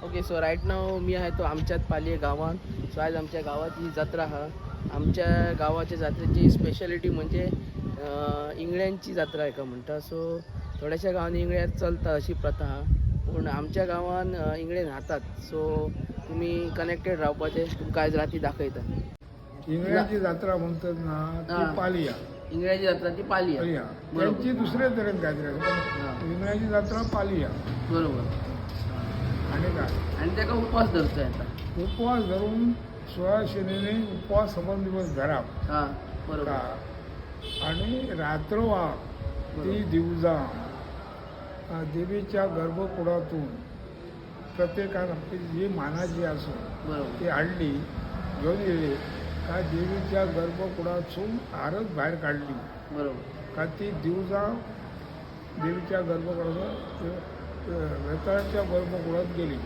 Okay, so right नाव मी आहे तो आमच्यात पाली गावात. सो आज आमच्या गावात ही जत्रा हा. आमच्या गावाच्या जत्रेची स्पेशालिटी म्हणजे इंगळ्यांची जत्रा आहे का म्हणटा. सो थोड्याशा गावांनी इंगळ्यात चलता अशी प्रथा हा. पूण आमच्या गावान इंगळे न्हातात. सो तुम्ही कनेक्टेड रावपाचे, तुमकां आयज राती दाखयता. इंगळ्याची जत्रा म्हणतात ना हा. ती पालिया. इंगळ्याची जत्रा ती पाली आहे. त्यांची दुसऱ्या तऱ्हेन काहीतरी असं. इंगळ्याची जत्रा पालिया बरोबर. आणि काय आणि त्याका उपवास धरतोय आता. उपवास धरून सुवासिनीने उपवास सबंध दिवस धरा हां बरोबर. आणि रात्रवा ती दिवजा देवीच्या गर्भकुडातून प्रत्येकानं आपली जी मानाची असो बरोबर. ती हाडली घेऊन गेली का देवीच्या गर्भकुडातून आरत बाहेर काढली बरोबर. का ती दिवजा देवीच्या गर्भकुडात रताळ्याच्या गर्भकुडात गेली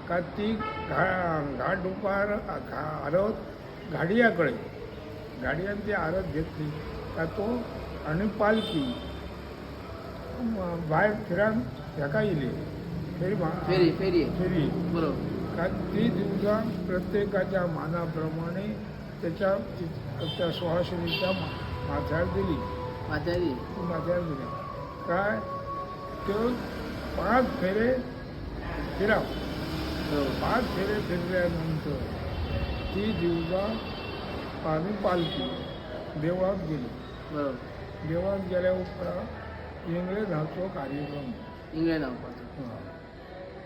का ती घाट दुपार आरत गाडियान ती आरत घेतली का तो आणि पालखी बाहेर फिरान हेका येयली फेरी फेरी बरोबर. का ती दिवसा प्रत्येकाच्या मानाप्रमाणे त्या सुहासिनीच्या माथ्यावर दिली काय तो 5 फेरे फिराव. 5 फेरे फिरल्यानंतर ती दिवसा आणि पालखी देवळात गेली. बरोबर. देवळात गेल्या उपरांत इंगळे न्हावचो कार्यक्रम. इंगळे न्हावपाचो.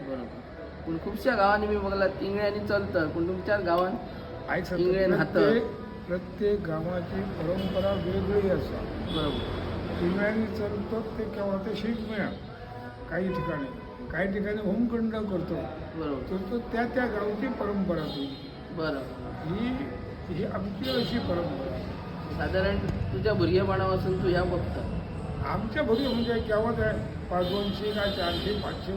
बरोबर. पूण खुबश्या गावांनी मी बघला इंगळ्यांनी चलतं, पण तुमच्या गावात इंगळे न्हातात. प्रत्येक गावाची परंपरा वेगळी असा. बरोबर. इंगळ्यांनी चलतात ते केव्हा ते शीट मिळा काही ठिकाणी होमखंड करतो. बरोबर. तो त्या गावची परंपरा ती. बरोबर. ही आमची अशी परंपरा. साधारण तुझ्या भुरगेपणापासून तू ह्या बघता. आमच्या घरी म्हणजे केव्हा काय 500 काय 400 500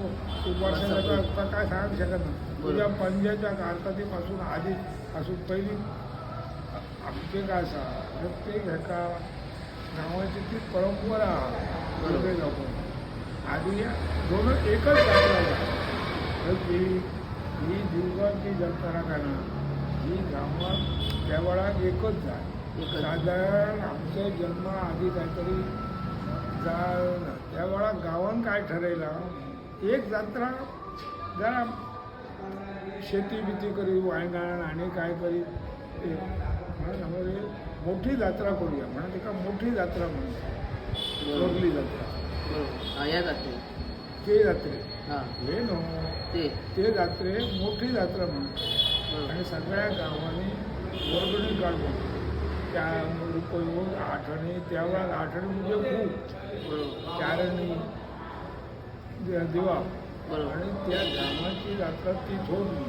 वर्षाचा आता काय सांगू शकत नाही. तुझ्या पंजाच्या काळापासून आधी असून पहिली आमचे काय असा प्रत्येक ह्याका गावाची ती परंपरा वेगळे गाव आधी दोन एकच जत्रा ही दिवसाची जत्रा का ना ही गावात त्या वेळात एकच जाय. साधारण आमचा जन्म आधी काहीतरी त्यावेळा गावान काय ठरयलं एक जत्रा जरा शेती बिती करी वायंगण आणि काय करी म्हणून मोठी जत्रा करूया म्हणून तिका मोठी जत्रा म्हणतात. रोगली जत्रा या जाते ते जत्रे हां हे न्हू ते जत्रे मोठी जत्रा म्हणतात. आणि सगळ्या गावांनी वर्गणी काढून त्या उपयोग आठवणी त्यावेळा आठवणी म्हणजे खूप चारणी दिवा आणि त्या गावाची जत्रा ती थोडली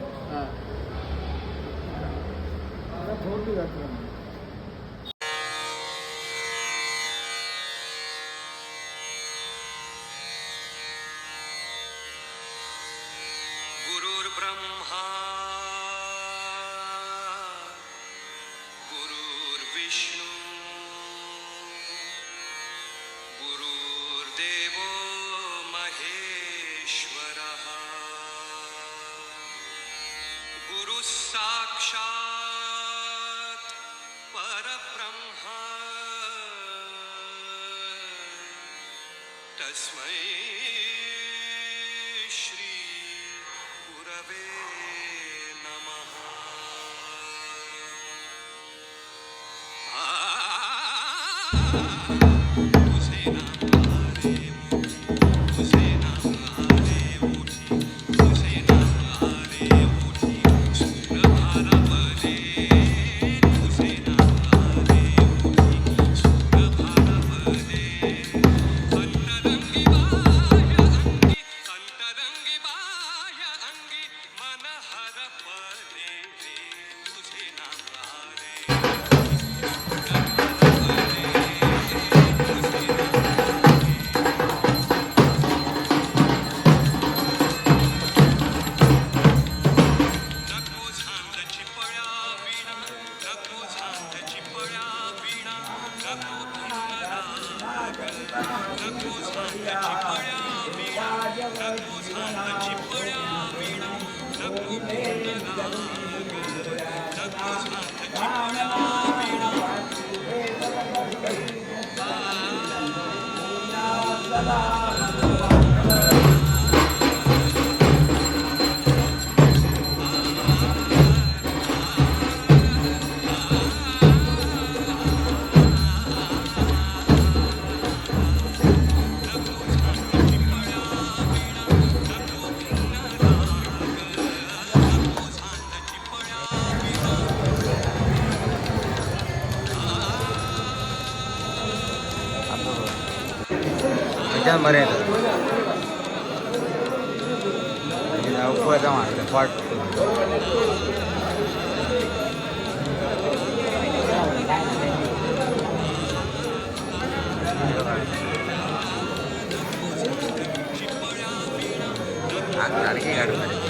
थोडली जत्रा. गुरुर्ब्रह्मा गुरुर्विष्णू गुरुर्देवो महेश्वरः गुरुः साक्षात् परब्रह्म तस्मै श्री गुरवे नमः. तुझे नाम आले मोठी, तुझे नाम आले मोठी, तुझे नाम आले मोठी, सुरधारा बने एकदम बरे येतात उपवासा मारतो पाठ सारखी काढून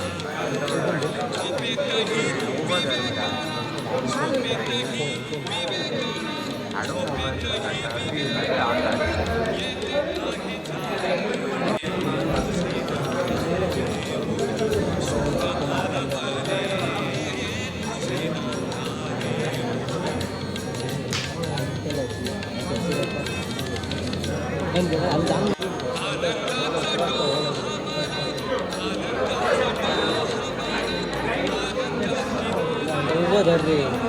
धर रे